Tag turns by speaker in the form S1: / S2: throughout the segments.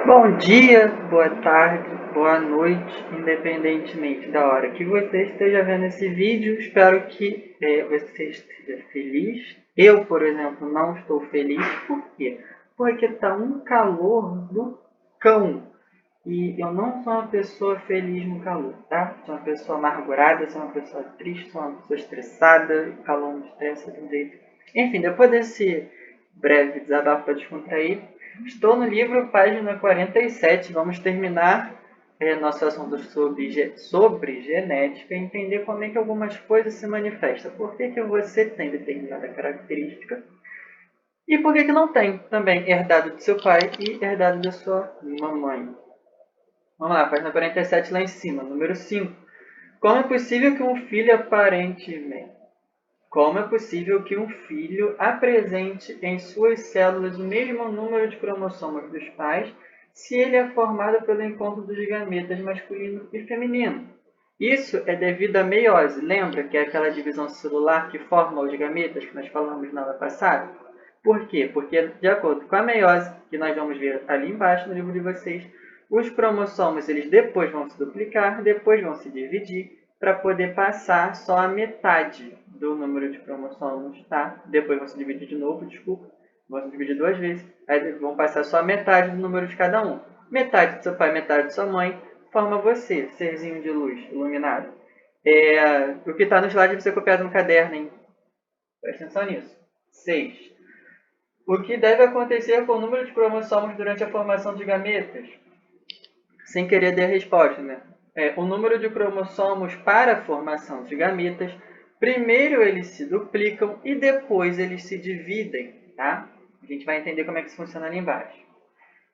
S1: Bom dia, boa tarde, boa noite, independentemente da hora que você esteja vendo esse vídeo. Espero que você esteja feliz. Eu, por exemplo, não estou feliz. Por quê? Porque tá um calor do cão. E eu não sou uma pessoa feliz no calor, tá? Sou uma pessoa amargurada, sou uma pessoa triste, sou uma pessoa estressada. O calor me estressa de um jeito. Enfim, depois desse breve desabafo para descontrair, estou no livro, página 47. Vamos terminar nosso assunto sobre genética e entender como é que algumas coisas se manifestam. Por que você tem determinada característica e por que não tem também, herdado do seu pai e herdado da sua mamãe. Vamos lá, página 47 lá em cima, número 5. Como é possível que um filho aparentemente Como é possível que um filho apresente em suas células o mesmo número de cromossomos dos pais se ele é formado pelo encontro dos gametas masculino e feminino? Isso é devido à meiose. Lembra que é aquela divisão celular que forma os gametas que nós falamos na aula passada? Por quê? Porque, de acordo com a meiose, que nós vamos ver ali embaixo no livro de vocês, os cromossomos eles depois vão se duplicar, depois vão se dividir, para poder passar só a metade do número de cromossomos, tá? Depois vão se dividir de novo, desculpa. Vão se dividir duas vezes. Aí vão passar só a metade do número de cada um. Metade do seu pai, metade de sua mãe, forma você, serzinho de luz, iluminado. O que está no slide você copiado no caderno, hein? Presta atenção nisso. 6. O que deve acontecer com o número de cromossomos durante a formação de gametas? Sem querer dar a resposta, né? O número de cromossomos para a formação de gametas, primeiro eles se duplicam e depois eles se dividem, tá? A gente vai entender como é que isso funciona ali embaixo.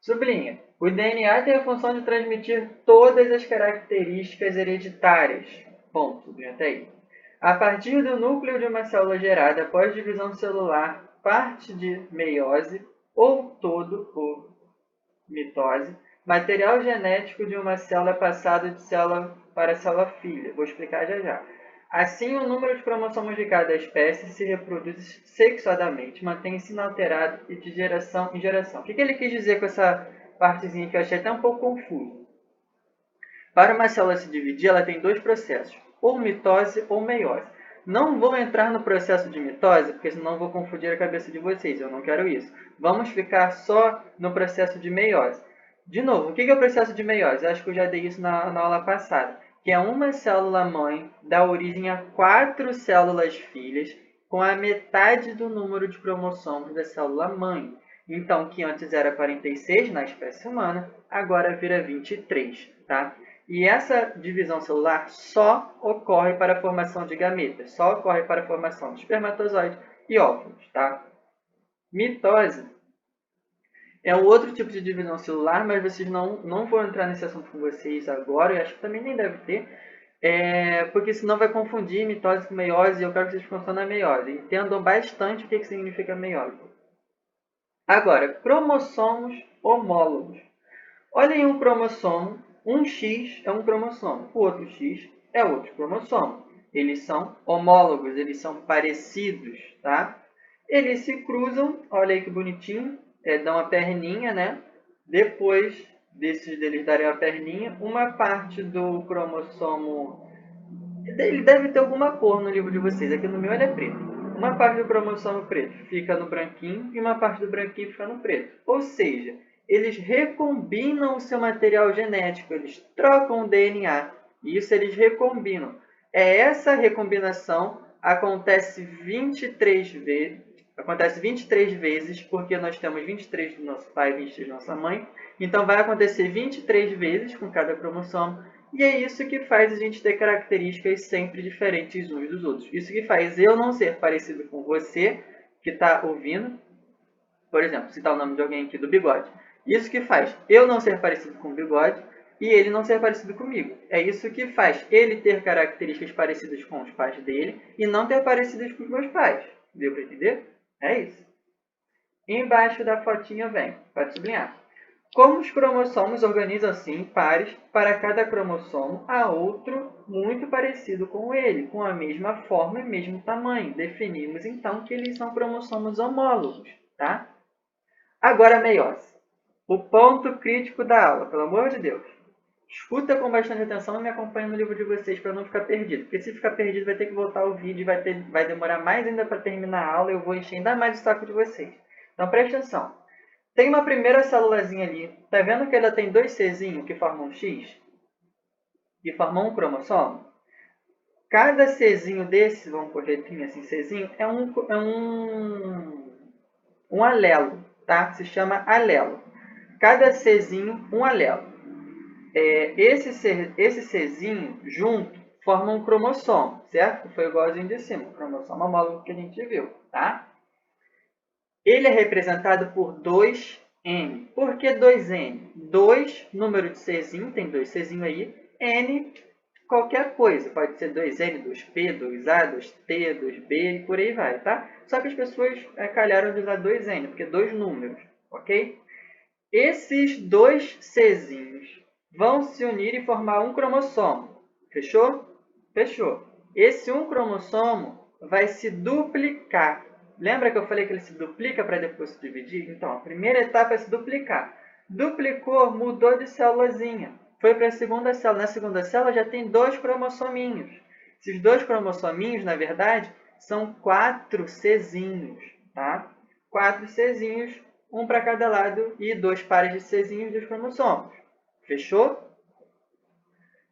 S1: Sublinha. O DNA tem a função de transmitir todas as características hereditárias. Ponto. Sublinha até aí. A partir do núcleo de uma célula gerada após divisão celular, parte de meiose ou todo por mitose, material genético de uma célula é passado de célula para célula filha. Vou explicar já já. Assim, o número de cromossomos de cada espécie se reproduz sexuadamente, mantém-se inalterado e de geração em geração. O que ele quis dizer com essa partezinha que eu achei até um pouco confuso? Para uma célula se dividir, ela tem dois processos, ou mitose ou meiose. Não vou entrar no processo de mitose, porque senão vou confundir a cabeça de vocês, eu não quero isso. Vamos ficar só no processo de meiose. De novo, o que é o processo de meiose? Eu acho que eu já dei isso na aula passada. Que é uma célula-mãe dá origem a 4 células filhas com a metade do número de cromossomos da célula-mãe. Então, que antes era 46 na espécie humana, agora vira 23, tá? E essa divisão celular só ocorre para a formação de gametas, só ocorre para a formação de espermatozoides e óvulos, tá? Mitose é um outro tipo de divisão celular, mas vocês não vão entrar nesse assunto com vocês agora, eu acho que também nem deve ter, porque senão vai confundir mitose com meiose, e eu quero que vocês ficam só na meiose. Entendam bastante o que significa meiose. Agora, cromossomos homólogos. Olhem um cromossomo, um X é um cromossomo, o outro X é outro cromossomo. Eles são homólogos, eles são parecidos, tá? Eles se cruzam, olha aí que bonitinho, dão a perninha, né? Depois deles darem a perninha, uma parte do cromossomo... Ele deve ter alguma cor no livro de vocês, aqui no meu ele é preto. Uma parte do cromossomo preto fica no branquinho e uma parte do branquinho fica no preto. Ou seja, eles recombinam o seu material genético, eles trocam o DNA. Isso eles recombinam. Essa recombinação acontece 23 vezes, porque nós temos 23 do nosso pai e 23 da nossa mãe. Então vai acontecer 23 vezes com cada cromossomo. E é isso que faz a gente ter características sempre diferentes uns dos outros. Isso que faz eu não ser parecido com você, que está ouvindo. Por exemplo, citar o nome de alguém aqui, do Bigode. Isso que faz eu não ser parecido com o Bigode e ele não ser parecido comigo. É isso que faz ele ter características parecidas com os pais dele e não ter parecidas com os meus pais. Deu para entender? É isso. Embaixo da fotinha vem, pode sublinhar. Como os cromossomos organizam-se em pares, para cada cromossomo há outro muito parecido com ele, com a mesma forma e mesmo tamanho. Definimos então que eles são cromossomos homólogos, tá? Agora a meiose. o ponto crítico da aula, pelo amor de Deus. Escuta com bastante atenção e me acompanha no livro de vocês para não ficar perdido. Porque se ficar perdido vai ter que voltar o vídeo e vai demorar mais ainda para terminar a aula e eu vou encher ainda mais o saco de vocês. Então presta atenção. Tem uma primeira célulazinha ali. Tá vendo que ela tem dois Czinhos que formam um X? E formam um cromossomo? Cada Czinho desse, vamos por letrinha assim, Czinho, é um alelo, tá? Se chama alelo. Cada Czinho, um alelo. Esse Czinho junto forma um cromossomo, certo? Foi igualzinho de cima, o cromossomo homólogo que a gente viu, tá? Ele é representado por 2N. Por que 2N? 2, número de Czinho, tem 2 Czinho aí, N, qualquer coisa. Pode ser 2N, 2P, 2A, 2T, 2B e por aí vai, tá? Só que as pessoas calharam de usar 2N, porque 2 números, ok? Esses 2 Czinhos vão se unir e formar um cromossomo. Fechou? Fechou. Esse um cromossomo vai se duplicar. Lembra que eu falei que ele se duplica para depois se dividir? Então, a primeira etapa é se duplicar. Duplicou, mudou de célulazinha. Foi para a segunda célula. Na segunda célula já tem 2 cromossominhos. Esses 2 cromossominhos, na verdade, são 4 Czinhos. Tá? 4 Czinhos, um para cada lado e 2 pares de Czinhos dos cromossomos. Fechou?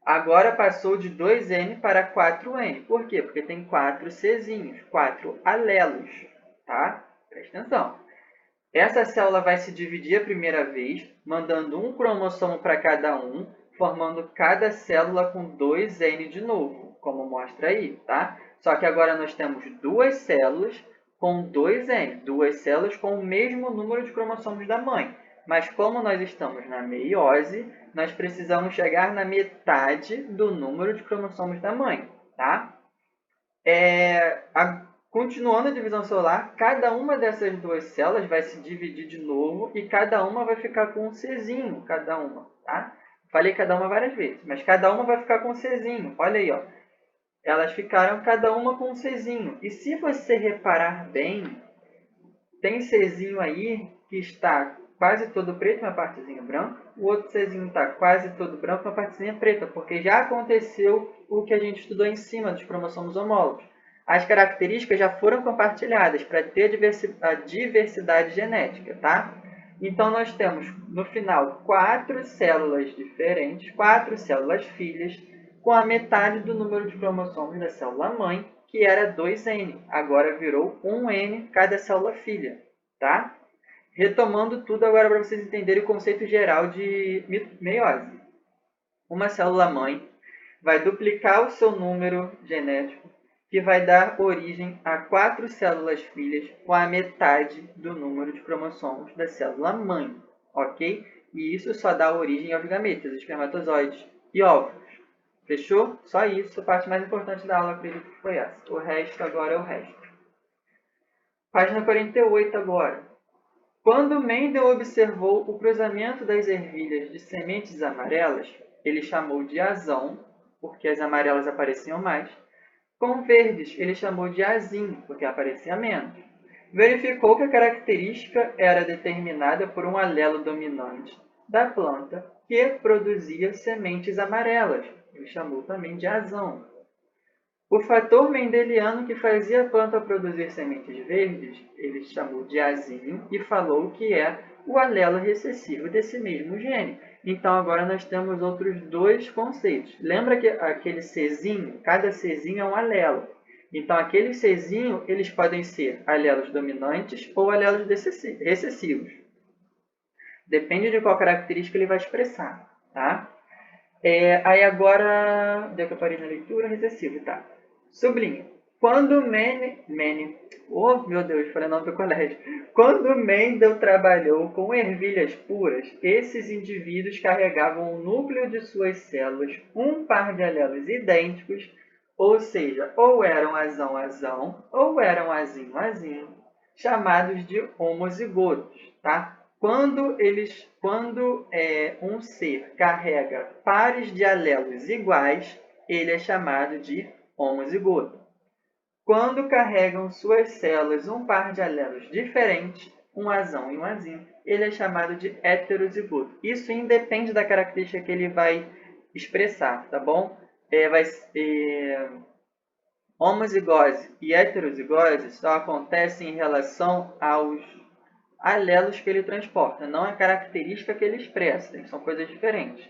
S1: Agora passou de 2N para 4N. Por quê? Porque tem 4 Czinhos, 4 alelos. Tá? Presta atenção. Essa célula vai se dividir a primeira vez, mandando um cromossomo para cada um, formando cada célula com 2N de novo, como mostra aí, tá? Só que agora nós temos duas células com 2N, duas células com o mesmo número de cromossomos da mãe. Mas como nós estamos na meiose, nós precisamos chegar na metade do número de cromossomos da mãe, tá? Continuando a divisão celular, cada uma dessas duas células vai se dividir de novo e cada uma vai ficar com um Czinho, cada uma, tá? Falei cada uma várias vezes, mas cada uma vai ficar com um Czinho. Olha aí, ó. Elas ficaram cada uma com um Czinho. E se você reparar bem, tem Czinho aí que está quase todo preto, uma partezinha branca. O outro Czinho está quase todo branco, uma partezinha preta, porque já aconteceu o que a gente estudou em cima dos cromossomos homólogos. As características já foram compartilhadas para ter a diversidade genética, tá? Então, nós temos, no final, 4 células diferentes, 4 células filhas, com a metade do número de cromossomos da célula mãe, que era 2N. Agora virou 1N cada célula filha, tá? Retomando tudo agora para vocês entenderem o conceito geral de meiose. Uma célula mãe vai duplicar o seu número genético, que vai dar origem a 4 células filhas com a metade do número de cromossomos da célula mãe, ok? E isso só dá origem aos gametas, espermatozoides e óvulos. Fechou? Só isso, a parte mais importante da aula, acredito que foi essa. O resto agora é o resto. Página 48 agora. Quando Mendel observou o cruzamento das ervilhas de sementes amarelas, ele chamou de azão, porque as amarelas apareciam mais. Com verdes, ele chamou de azinho, porque aparecia menos. Verificou que a característica era determinada por um alelo dominante da planta que produzia sementes amarelas. Ele chamou também de azão. O fator mendeliano que fazia a planta produzir sementes verdes, ele chamou de azinho e falou que é o alelo recessivo desse mesmo gene. Então, agora nós temos outros dois conceitos. Lembra que aquele Czinho, cada Czinho é um alelo. Então, aquele Czinho, eles podem ser alelos dominantes ou alelos recessivos. Depende de qual característica ele vai expressar, tá? Aí agora, onde é que eu parei na leitura? Recessivo, tá? Sublinha. Quando oh meu Deus, falei o nome do colégio. Quando Mendel trabalhou com ervilhas puras, esses indivíduos carregavam o núcleo de suas células um par de alelos idênticos, ou seja, ou eram azão-azão, ou eram azinho-azinho, chamados de homozigotos, tá? Quando um ser carrega pares de alelos iguais, ele é chamado de homozigoto. Quando carregam suas células um par de alelos diferentes, um Azão e um Azinho, ele é chamado de heterozigoto. Isso independe da característica que ele vai expressar, tá bom? Homozigose e heterozigose só acontecem em relação aos alelos que ele transporta, não a característica que ele expressa, são coisas diferentes.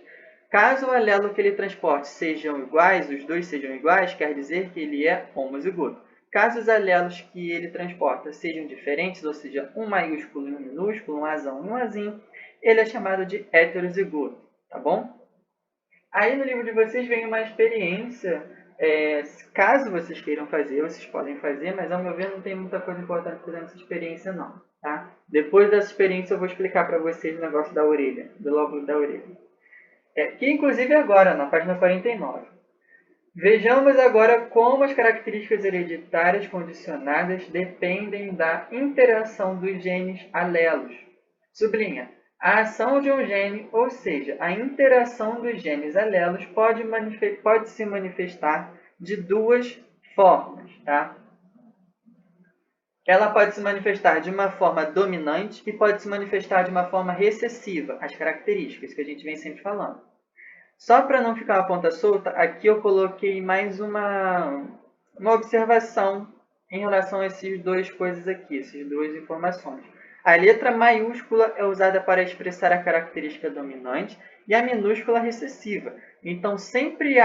S1: Caso o alelo que ele transporte sejam iguais, os dois sejam iguais, quer dizer que ele é homozigoto. Caso os alelos que ele transporta sejam diferentes, ou seja, um maiúsculo e um minúsculo, um azão e um azinho, ele é chamado de heterozigoto, tá bom? Aí no livro de vocês vem uma experiência, caso vocês queiram fazer, vocês podem fazer, mas ao meu ver não tem muita coisa importante fazendo essa experiência não, tá? Depois dessa experiência eu vou explicar para vocês o negócio da orelha, do lóbulo da orelha. Que inclusive agora, na página 49. Vejamos agora como as características hereditárias condicionadas dependem da interação dos genes alelos. Sublinha. A ação de um gene, ou seja, a interação dos genes alelos, pode se manifestar de duas formas. Tá? Ela pode se manifestar de uma forma dominante e pode se manifestar de uma forma recessiva, as características que a gente vem sempre falando. Só para não ficar uma ponta solta, aqui eu coloquei mais uma observação em relação a essas duas coisas aqui, essas duas informações. A letra maiúscula é usada para expressar a característica dominante e a minúscula recessiva. Então, sempre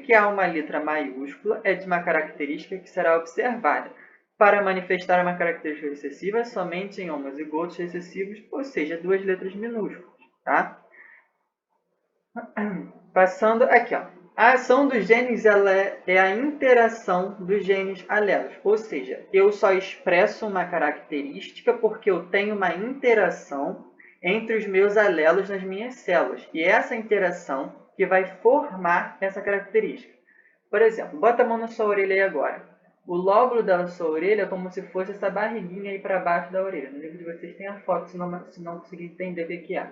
S1: que há uma letra maiúscula, é de uma característica que será observada. Para manifestar uma característica recessiva, somente em homozigotos recessivos, ou seja, duas letras minúsculas. Tá? Passando aqui, ó. A ação dos genes é a interação dos genes alelos, ou seja, eu só expresso uma característica porque eu tenho uma interação entre os meus alelos nas minhas células, e é essa interação que vai formar essa característica. Por exemplo, bota a mão na sua orelha aí agora. O lóbulo da sua orelha é como se fosse essa barriguinha aí para baixo da orelha. No livro de vocês tem a foto, se não conseguir entender o que é.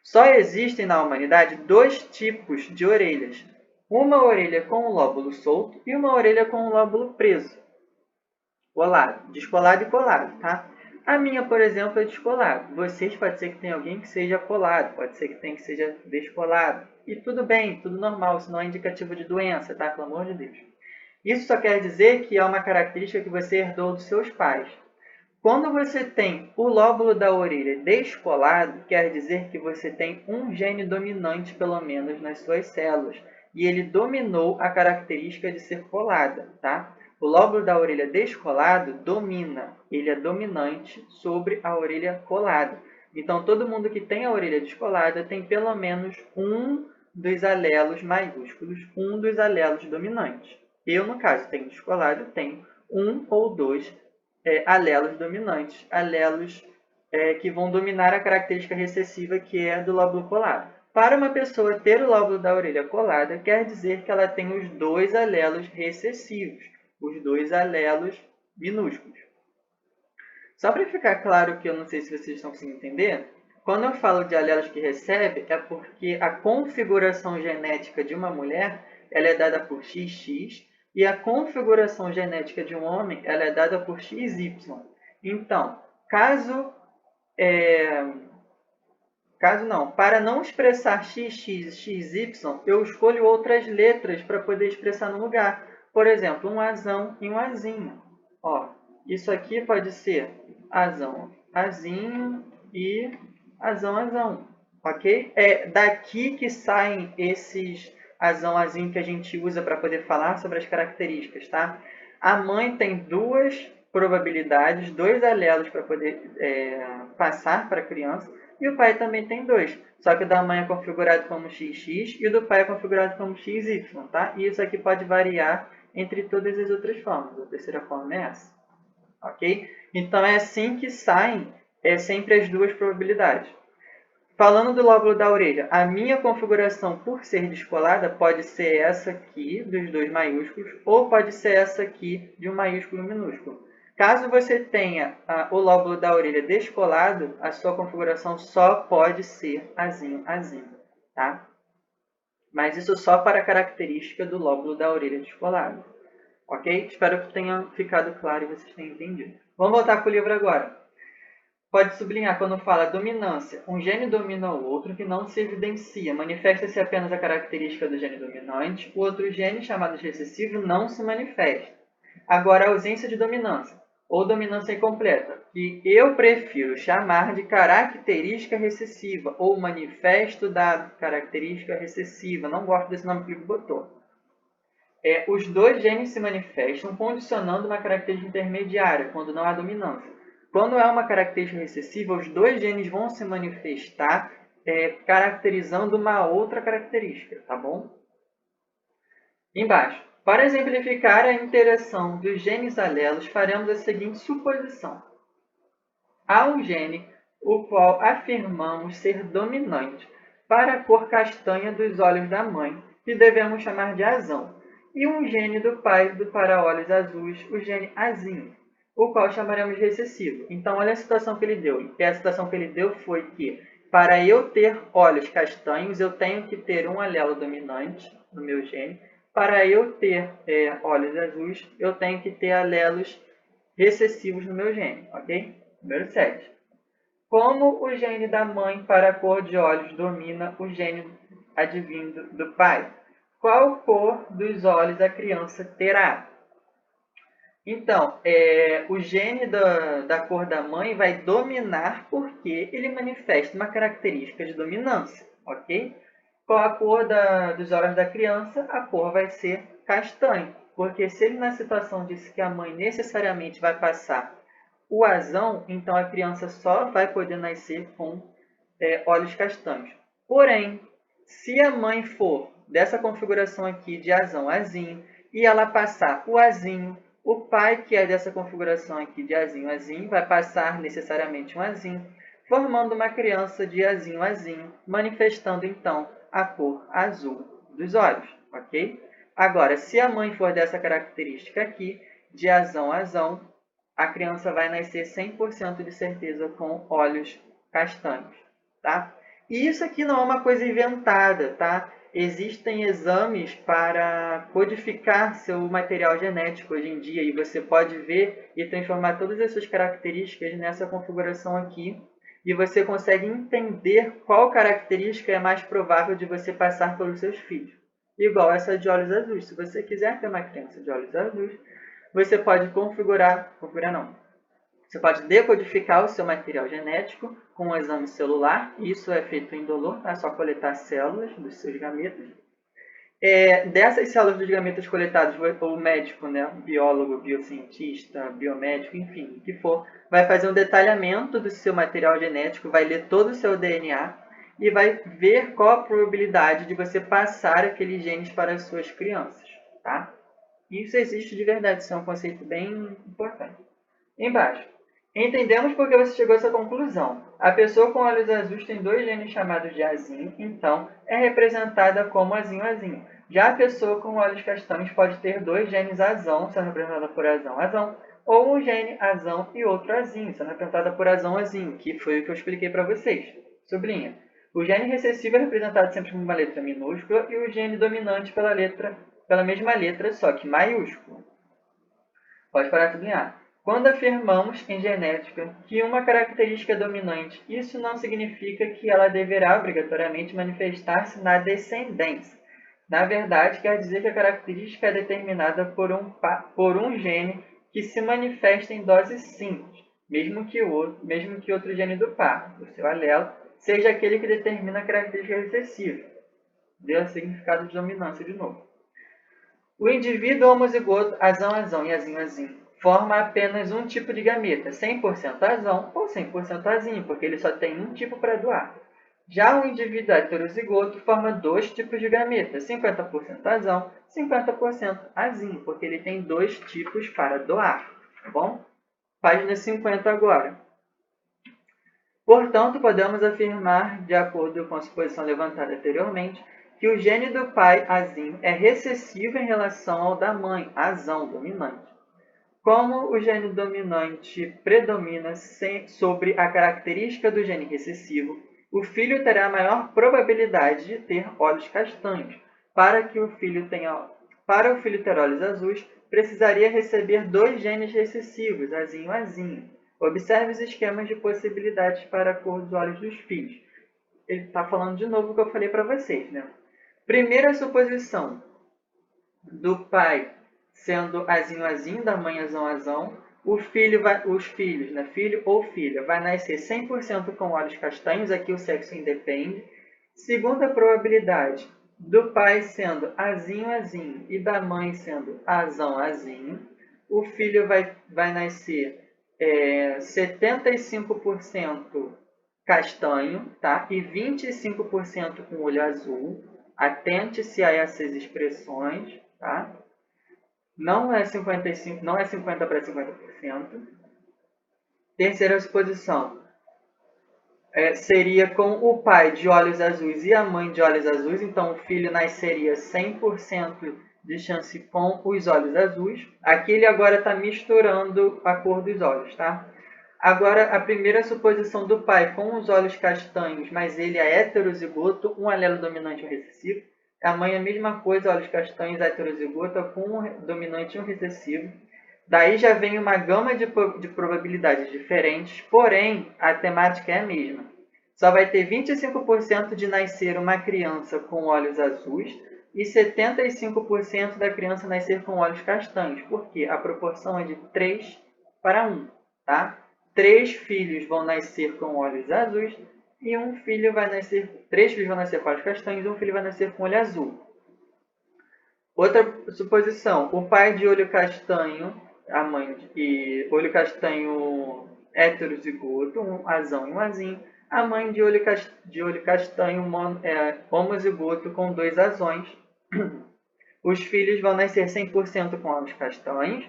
S1: Só existem na humanidade dois tipos de orelhas. Uma orelha com o lóbulo solto e uma orelha com o lóbulo preso. Colado, descolado e colado, tá? A minha, por exemplo, é descolado. Vocês pode ser que tenha alguém que seja colado, pode ser que tenha que seja descolado. E tudo bem, tudo normal, isso não é indicativo de doença, tá? Pelo amor de Deus. Isso só quer dizer que é uma característica que você herdou dos seus pais. Quando você tem o lóbulo da orelha descolado, quer dizer que você tem um gene dominante, pelo menos, nas suas células. E ele dominou a característica de ser colada, tá? O lóbulo da orelha descolado domina, ele é dominante sobre a orelha colada. Então, todo mundo que tem a orelha descolada tem pelo menos um dos alelos maiúsculos, um dos alelos dominantes. Eu, no caso, tenho descolado, tenho um ou dois alelos dominantes, alelos que vão dominar a característica recessiva que é do lóbulo colado. Para uma pessoa ter o lóbulo da orelha colada, quer dizer que ela tem os dois alelos recessivos, os dois alelos minúsculos. Só para ficar claro que eu não sei se vocês estão conseguindo entender, quando eu falo de alelos que recebe, é porque a configuração genética de uma mulher ela é dada por XX, e a configuração genética de um homem ela é dada por XY. Então, para não expressar XX e XY, eu escolho outras letras para poder expressar no lugar. Por exemplo, um azão e um azinho. Ó, isso aqui pode ser azão, azinho e azão, azão. Ok? É daqui que saem esses azão que a gente usa para poder falar sobre as características, tá? A mãe tem duas probabilidades, dois alelos para poder passar para a criança, e o pai também tem dois. Só que o da mãe é configurado como XX e o do pai é configurado como XY, tá? E isso aqui pode variar entre todas as outras formas. A terceira forma é essa, ok? Então é assim que saem sempre as duas probabilidades. Falando do lóbulo da orelha, a minha configuração, por ser descolada, pode ser essa aqui, dos dois maiúsculos, ou pode ser essa aqui, de um maiúsculo e um minúsculo. Caso você tenha o lóbulo da orelha descolado, a sua configuração só pode ser azinho, azinho, tá? Mas isso só para a característica do lóbulo da orelha descolado. Ok? Espero que tenha ficado claro e vocês tenham entendido. Vamos voltar para o livro agora. Pode sublinhar quando fala dominância. Um gene domina o outro que não se evidencia. Manifesta-se apenas a característica do gene dominante. O outro gene, chamado de recessivo, não se manifesta. Agora, a ausência de dominância, ou dominância incompleta, que eu prefiro chamar de característica recessiva, ou manifesto da característica recessiva. Não gosto desse nome que ele botou. Os dois genes se manifestam condicionando uma característica intermediária, quando não há dominância. Quando há uma característica recessiva, os dois genes vão se manifestar caracterizando uma outra característica, tá bom? Embaixo. Para exemplificar a interação dos genes alelos, faremos a seguinte suposição. Há um gene o qual afirmamos ser dominante para a cor castanha dos olhos da mãe, que devemos chamar de azão, e um gene do pai para olhos azuis, o gene azinho, o qual chamaremos de recessivo. Então, olha a situação que ele deu. E a situação que ele deu foi que, para eu ter olhos castanhos, eu tenho que ter um alelo dominante no meu gene. Para eu ter olhos azuis, eu tenho que ter alelos recessivos no meu gene, ok? Número 7. Como o gene da mãe para a cor de olhos domina o gene advindo do pai? Qual cor dos olhos a criança terá? Então, o gene da cor da mãe vai dominar porque ele manifesta uma característica de dominância, ok? Qual a cor dos olhos da criança? A cor vai ser castanho, porque se ele na situação disse que a mãe necessariamente vai passar o azão, então a criança só vai poder nascer com olhos castanhos. Porém, se a mãe for dessa configuração aqui de azão, azinho, e ela passar o azinho, o pai, que é dessa configuração aqui de azinho, azinho, vai passar necessariamente um azinho, formando uma criança de azinho, azinho, manifestando então a cor azul dos olhos, ok? Agora, se a mãe for dessa característica aqui, de azão, azão, a criança vai nascer 100% de certeza com olhos castanhos, tá? E isso aqui não é uma coisa inventada, tá? Existem exames para codificar seu material genético hoje em dia e você pode ver e transformar todas essas características nessa configuração aqui e você consegue entender qual característica é mais provável de você passar pelos seus filhos. Igual essa de olhos azuis. Se você quiser ter uma criança de olhos azuis, você pode você pode decodificar o seu material genético com um exame celular. Isso é feito indolor, é só coletar células dos seus gametas. Dessas células dos gametas coletadas, o médico, né, o biólogo, biocientista, biomédico, enfim, o que for, vai fazer um detalhamento do seu material genético, vai ler todo o seu DNA e vai ver qual a probabilidade de você passar aqueles genes para as suas crianças, tá? Isso existe de verdade, isso é um conceito bem importante. Embaixo. Entendemos porque você chegou a essa conclusão. A pessoa com olhos azuis tem dois genes chamados de azinho, então é representada como azinho-azinho. Já a pessoa com olhos castanhos pode ter dois genes azão, sendo representada por azão-azão, ou um gene azão e outro azinho, sendo representada por azão-azinho, que foi o que eu expliquei para vocês. Sublinha. O gene recessivo é representado sempre por uma letra minúscula e o gene dominante pela mesma letra, só que maiúscula. Pode parar de sublinhar. Quando afirmamos em genética que uma característica é dominante, isso não significa que ela deverá obrigatoriamente manifestar-se na descendência. Na verdade, quer dizer que a característica é determinada por um gene que se manifesta em doses simples, mesmo que outro gene do par, do seu alelo, seja aquele que determina a característica recessiva. Deu significado de dominância de novo. O indivíduo homozigoto azão-azão e azinho-azinho forma apenas um tipo de gameta, 100% azão ou 100% azinho, porque ele só tem um tipo para doar. Já o indivíduo heterozigoto forma dois tipos de gameta, 50% azão, 50% azinho, porque ele tem dois tipos para doar, tá bom? Página 50 agora. Portanto, podemos afirmar, de acordo com a suposição levantada anteriormente, que o gene do pai, azinho, é recessivo em relação ao da mãe, azão, dominante. Como o gene dominante predomina sobre a característica do gene recessivo, o filho terá maior probabilidade de ter olhos castanhos. Para o filho ter olhos azuis, precisaria receber dois genes recessivos, azinho-azinho. Observe os esquemas de possibilidades para a cor dos olhos dos filhos. Ele está falando de novo o que eu falei para vocês, né? Primeira suposição do pai sendo azinho azinho, da mãe azão azão. Os filhos, né? Filho ou filha, vai nascer 100% com olhos castanhos, aqui o sexo independe. Segunda probabilidade, do pai sendo azinho azinho e da mãe sendo azão azinho. O filho vai nascer 75% castanho, tá? E 25% com olho azul. Atente-se a essas expressões, tá? Não é 55, não é 50 para 50%. Terceira suposição seria com o pai de olhos azuis e a mãe de olhos azuis, então o filho nasceria 100% de chance com os olhos azuis. Aqui ele agora está misturando a cor dos olhos, tá? Agora, a primeira suposição do pai com os olhos castanhos, mas ele é heterozigoto, um alelo dominante e um recessivo. A mãe é a mesma coisa, olhos castanhos, heterozigota, com um dominante e um recessivo. Daí já vem uma gama de probabilidades diferentes, porém a temática é a mesma. Só vai ter 25% de nascer uma criança com olhos azuis e 75% da criança nascer com olhos castanhos, porque a proporção é de 3 para 1, tá? 3 filhos vão nascer com olhos azuis e um filho vai nascer, 3 filhos vão nascer com olhos castanhos e um filho vai nascer com olho azul. Outra suposição, o pai de olho castanho, a mãe de olho castanho heterozigoto, um azão e um azinho, a mãe de olho castanho homozigoto com 2 azões. Os filhos vão nascer 100% com olhos castanhos.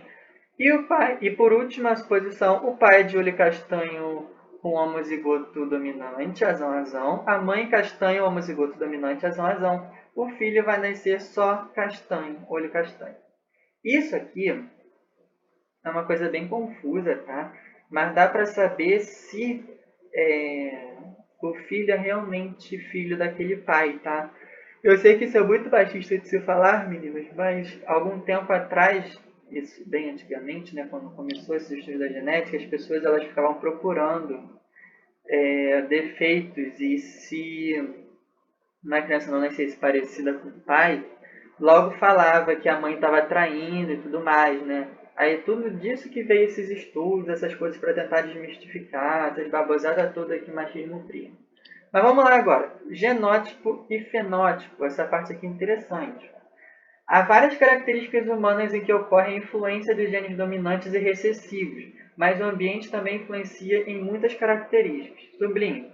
S1: E por última suposição, o pai de olho castanho com homozigoto dominante, azão-azão. A mãe castanho, homozigoto dominante, azão-azão. O filho vai nascer só castanho, olho castanho. Isso aqui é uma coisa bem confusa, tá? Mas dá para saber se o filho é realmente filho daquele pai, tá? Eu sei que isso é muito machista de se falar, meninas, mas algum tempo atrás, isso bem antigamente, né, quando começou esse estudo da genética, as pessoas elas ficavam procurando defeitos e se uma criança não nascesse parecida com o pai, logo falava que a mãe estava traindo e tudo mais, né? Aí tudo disso que veio esses estudos, essas coisas para tentar desmistificar, essas babosadas todas que o machismo cria. Mas vamos lá agora. Genótipo e fenótipo. Essa parte aqui é interessante. Há várias características humanas em que ocorre a influência dos genes dominantes e recessivos, mas o ambiente também influencia em muitas características. Sublinho.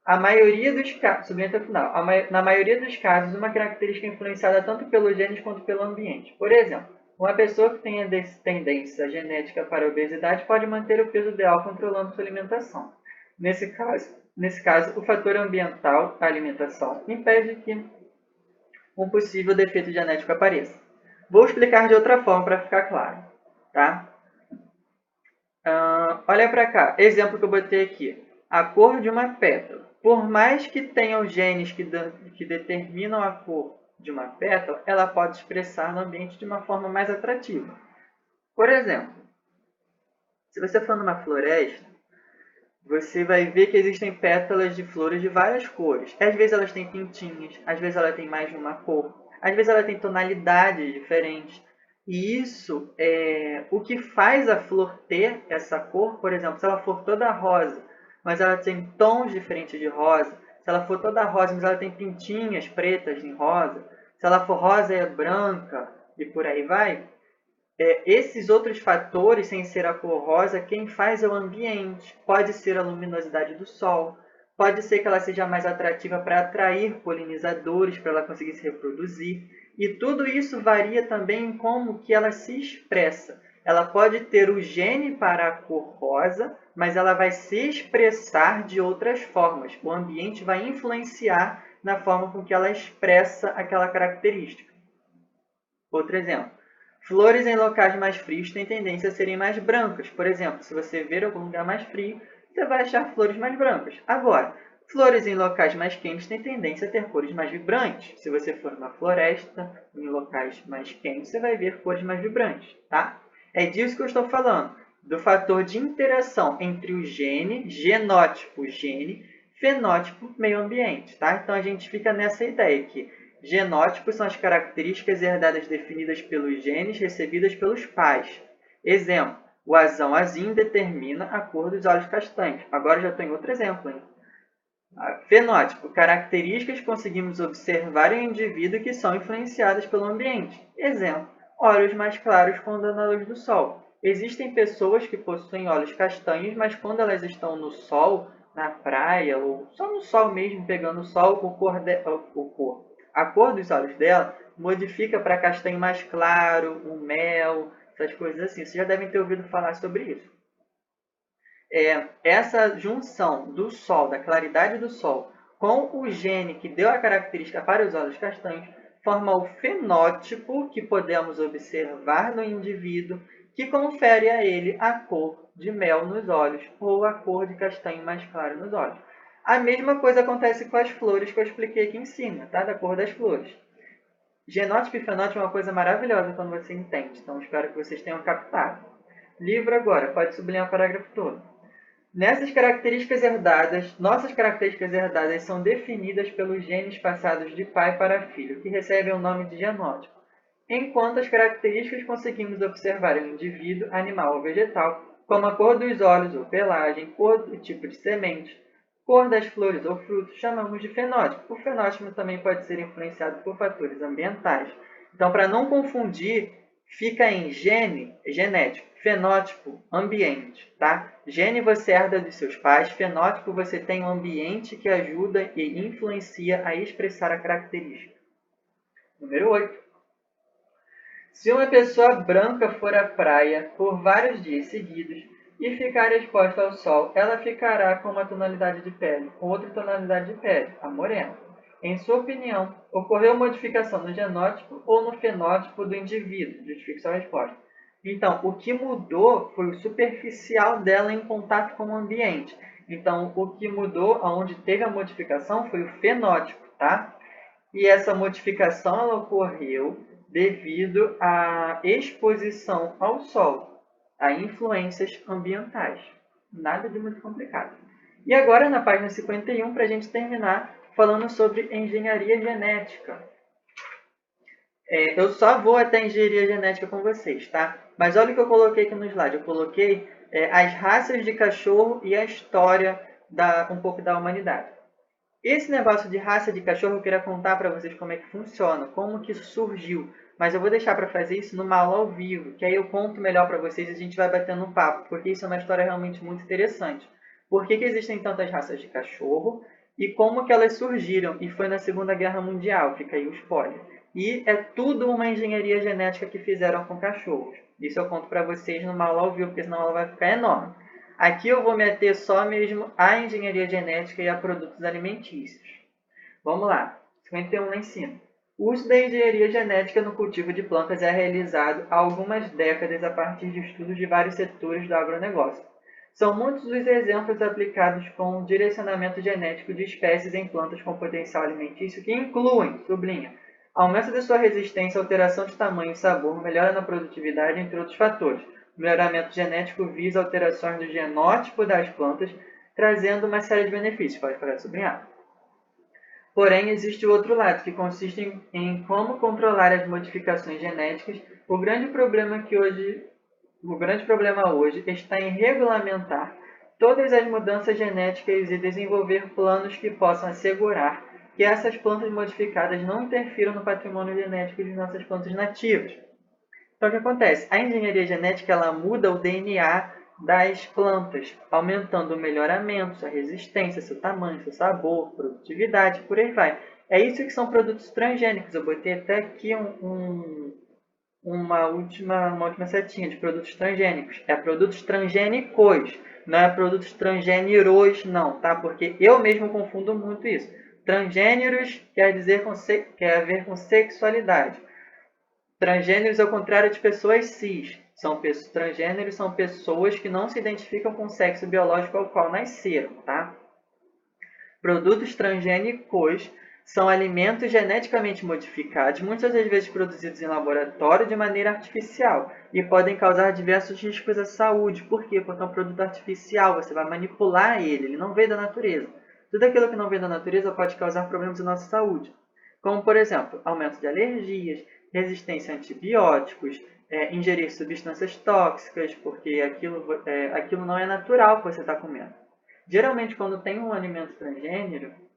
S1: A maioria dos casos, sublinho até o final, na maioria dos casos, uma característica é influenciada tanto pelos genes quanto pelo ambiente. Por exemplo, uma pessoa que tenha tendência genética para a obesidade pode manter o peso ideal controlando sua alimentação. Nesse caso, o fator ambiental, a alimentação, impede que um possível defeito genético apareça. Vou explicar de outra forma para ficar claro, tá? Olha para cá, exemplo que eu botei aqui. A cor de uma pétala. Por mais que tenha os genes que determinam a cor de uma pétala, ela pode expressar no ambiente de uma forma mais atrativa. Por exemplo, se você for numa floresta, você vai ver que existem pétalas de flores de várias cores. Às vezes elas têm pintinhas, às vezes ela tem mais de uma cor, às vezes ela tem tonalidades diferentes. E isso é o que faz a flor ter essa cor. Por exemplo, se ela for toda rosa, mas ela tem tons diferentes de rosa. Se ela for toda rosa, mas ela tem pintinhas pretas em rosa. Se ela for rosa, é branca e por aí vai. Esses outros fatores, sem ser a cor rosa, quem faz é o ambiente. Pode ser a luminosidade do sol, pode ser que ela seja mais atrativa para atrair polinizadores, para ela conseguir se reproduzir. E tudo isso varia também em como que ela se expressa. Ela pode ter o gene para a cor rosa, mas ela vai se expressar de outras formas. O ambiente vai influenciar na forma com que ela expressa aquela característica. Outro exemplo. Flores em locais mais frios têm tendência a serem mais brancas. Por exemplo, se você ver algum lugar mais frio, você vai achar flores mais brancas. Agora, flores em locais mais quentes têm tendência a ter cores mais vibrantes. Se você for numa floresta, em locais mais quentes, você vai ver cores mais vibrantes, tá? É disso que eu estou falando. do fator de interação entre o gene, gene, fenótipo, meio ambiente, tá? Então a gente fica nessa ideia que genótipos são as características herdadas definidas pelos genes recebidas pelos pais. Exemplo, o azão azim determina a cor dos olhos castanhos. Agora já estou em outro exemplo, hein? Fenótipo, características que conseguimos observar em um indivíduo que são influenciadas pelo ambiente. Exemplo, olhos mais claros quando na luz do sol. Existem pessoas que possuem olhos castanhos, mas quando elas estão no sol, na praia, ou só no sol mesmo, pegando o sol, a cor dos olhos dela modifica para castanho mais claro, um mel, essas coisas assim. Vocês já devem ter ouvido falar sobre isso. Essa junção do Sol, da claridade do Sol, com o gene que deu a característica para os olhos castanhos, forma o fenótipo que podemos observar no indivíduo, que confere a ele a cor de mel nos olhos ou a cor de castanho mais claro nos olhos. A mesma coisa acontece com as flores que eu expliquei aqui em cima, tá? Da cor das flores. Genótipo e fenótipo é uma coisa maravilhosa quando você entende, então espero que vocês tenham captado. Livro agora, pode sublinhar o parágrafo todo. Nessas características herdadas, nossas características herdadas são definidas pelos genes passados de pai para filho, que recebem o nome de genótipo, enquanto as características conseguimos observar em um indivíduo, animal ou vegetal, como a cor dos olhos ou pelagem, cor do tipo de semente, cor das flores ou frutos, chamamos de fenótipo. O fenótipo também pode ser influenciado por fatores ambientais. Então, para não confundir, fica em gene, genético, fenótipo, ambiente, tá? Gene você herda dos seus pais, fenótipo você tem um ambiente que ajuda e influencia a expressar a característica. Número 8. Se uma pessoa branca for à praia por vários dias seguidos e ficar exposta ao sol, ela ficará com uma tonalidade de pele, com outra tonalidade de pele, a morena. Em sua opinião, ocorreu modificação no genótipo ou no fenótipo do indivíduo? Justifique sua resposta. Então, o que mudou foi o superficial dela em contato com o ambiente. Então, o que mudou, onde teve a modificação, foi o fenótipo, tá? E essa modificação ela ocorreu devido à exposição ao sol, a influências ambientais. Nada de muito complicado. E agora, na página 51, para a gente terminar falando sobre engenharia genética. Eu só vou até engenharia genética com vocês, tá? Mas olha o que eu coloquei aqui no slide. Eu coloquei as raças de cachorro e a história um pouco da humanidade. Esse negócio de raça de cachorro eu queria contar para vocês como é que funciona, como que isso surgiu. Mas eu vou deixar para fazer isso numa aula ao vivo, que aí eu conto melhor para vocês e a gente vai batendo um papo, porque isso é uma história realmente muito interessante. Por que existem tantas raças de cachorro e como que elas surgiram? E foi na Segunda Guerra Mundial, fica aí o spoiler. E é tudo uma engenharia genética que fizeram com cachorros. Isso eu conto para vocês numa aula ao vivo, porque senão a aula vai ficar enorme. Aqui eu vou me ater só mesmo à engenharia genética e a produtos alimentícios. Vamos lá, 51 lá em cima. O uso da engenharia genética no cultivo de plantas é realizado há algumas décadas a partir de estudos de vários setores do agronegócio. São muitos os exemplos aplicados com direcionamento genético de espécies em plantas com potencial alimentício que incluem, sublinha, aumento de sua resistência, alteração de tamanho e sabor, melhora na produtividade, entre outros fatores. O melhoramento genético visa alterações do genótipo das plantas, trazendo uma série de benefícios. Pode parar de sublinhar. Porém, existe o outro lado, que consiste em como controlar as modificações genéticas. O grande problema hoje está em regulamentar todas as mudanças genéticas e desenvolver planos que possam assegurar que essas plantas modificadas não interfiram no patrimônio genético de nossas plantas nativas. Então, o que acontece? A engenharia genética ela muda o DNA das plantas, aumentando o melhoramento, sua resistência, seu tamanho, seu sabor, produtividade, por aí vai. É isso que são produtos transgênicos. Eu botei até aqui uma última setinha de produtos transgênicos. É produtos transgênicos, não é produtos transgêneros, não, tá? Porque eu mesmo confundo muito isso. Transgêneros quer ver com sexualidade. Transgêneros é o contrário de pessoas cis. Transgêneros são pessoas que não se identificam com o sexo biológico ao qual nasceram, tá? Produtos transgênicos são alimentos geneticamente modificados, muitas das vezes produzidos em laboratório de maneira artificial, e podem causar diversos riscos à saúde. Por quê? Porque é um produto artificial, você vai manipular ele não veio da natureza. Tudo aquilo que não veio da natureza pode causar problemas à nossa saúde, como, por exemplo, aumento de alergias, resistência a antibióticos, ingerir substâncias tóxicas, porque aquilo não é natural que você está comendo. Geralmente, quando tem um alimento transgênico,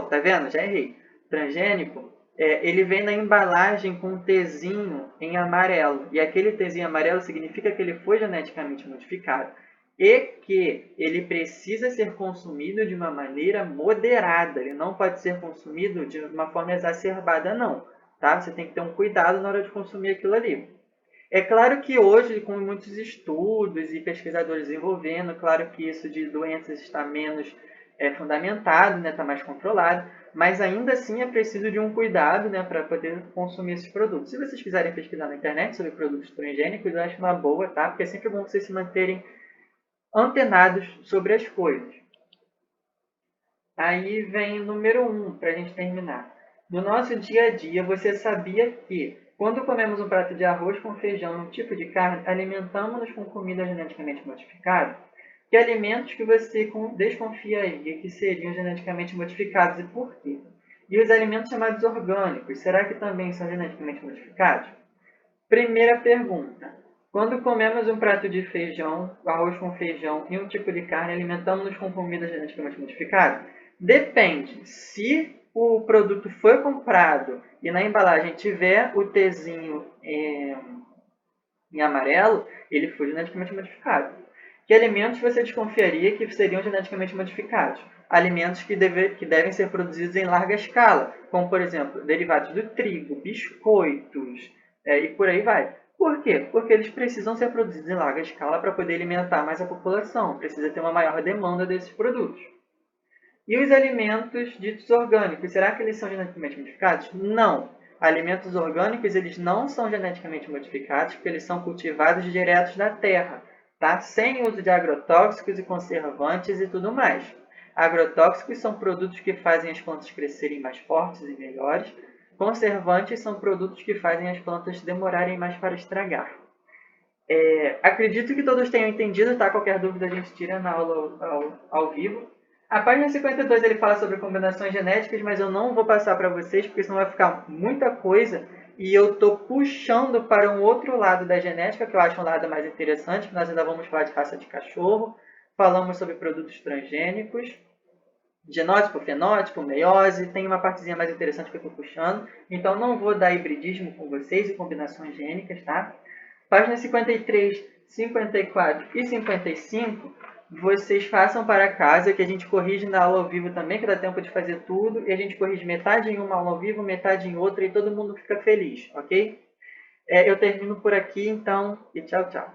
S1: tá vendo? Já errei. Transgênico, ele vem na embalagem com um Tzinho em amarelo. E aquele Tzinho amarelo significa que ele foi geneticamente modificado e que ele precisa ser consumido de uma maneira moderada. Ele não pode ser consumido de uma forma exacerbada, não. Tá? Você tem que ter um cuidado na hora de consumir aquilo ali. É claro que hoje, com muitos estudos e pesquisadores desenvolvendo, claro que isso de doenças está menos fundamentado, né, está mais controlado, mas ainda assim é preciso de um cuidado, né, para poder consumir esses produtos. Se vocês quiserem pesquisar na internet sobre produtos transgênicos, eu acho uma boa, tá? Porque é sempre bom vocês se manterem antenados sobre as coisas. Aí vem o número 1, para a gente terminar. No nosso dia a dia, você sabia que, quando comemos um prato de arroz com feijão e um tipo de carne, alimentamos-nos com comida geneticamente modificada? Que alimentos que você desconfiaria que seriam geneticamente modificados e por quê? E os alimentos chamados orgânicos, será que também são geneticamente modificados? Primeira pergunta. Quando comemos um prato de feijão, arroz com feijão e um tipo de carne, alimentamos-nos com comida geneticamente modificada? Depende. Se o produto foi comprado e na embalagem tiver o Tzinho em amarelo, ele foi geneticamente modificado. Que alimentos você desconfiaria que seriam geneticamente modificados? Alimentos que devem ser produzidos em larga escala, como, por exemplo, derivados do trigo, biscoitos, e por aí vai. Por quê? Porque eles precisam ser produzidos em larga escala para poder alimentar mais a população. Precisa ter uma maior demanda desses produtos. E os alimentos ditos orgânicos, será que eles são geneticamente modificados? Não. Alimentos orgânicos, eles não são geneticamente modificados porque eles são cultivados diretos da terra, tá? Sem uso de agrotóxicos e conservantes e tudo mais. Agrotóxicos são produtos que fazem as plantas crescerem mais fortes e melhores. Conservantes são produtos que fazem as plantas demorarem mais para estragar. Acredito que todos tenham entendido, tá? Qualquer dúvida a gente tira na aula ao vivo. A página 52 ele fala sobre combinações genéticas, mas eu não vou passar para vocês, porque senão vai ficar muita coisa. E eu estou puxando para um outro lado da genética, que eu acho um lado mais interessante, que nós ainda vamos falar de raça de cachorro. Falamos sobre produtos transgênicos, genótipo, fenótipo, meiose. Tem uma partezinha mais interessante que eu estou puxando. Então não vou dar hibridismo com vocês e combinações gênicas, tá? Páginas 53, 54 e 55, vocês façam para casa, que a gente corrige na aula ao vivo também, que dá tempo de fazer tudo, e a gente corrige metade em uma aula ao vivo, metade em outra, e todo mundo fica feliz, ok? Eu termino por aqui, então, e tchau, tchau.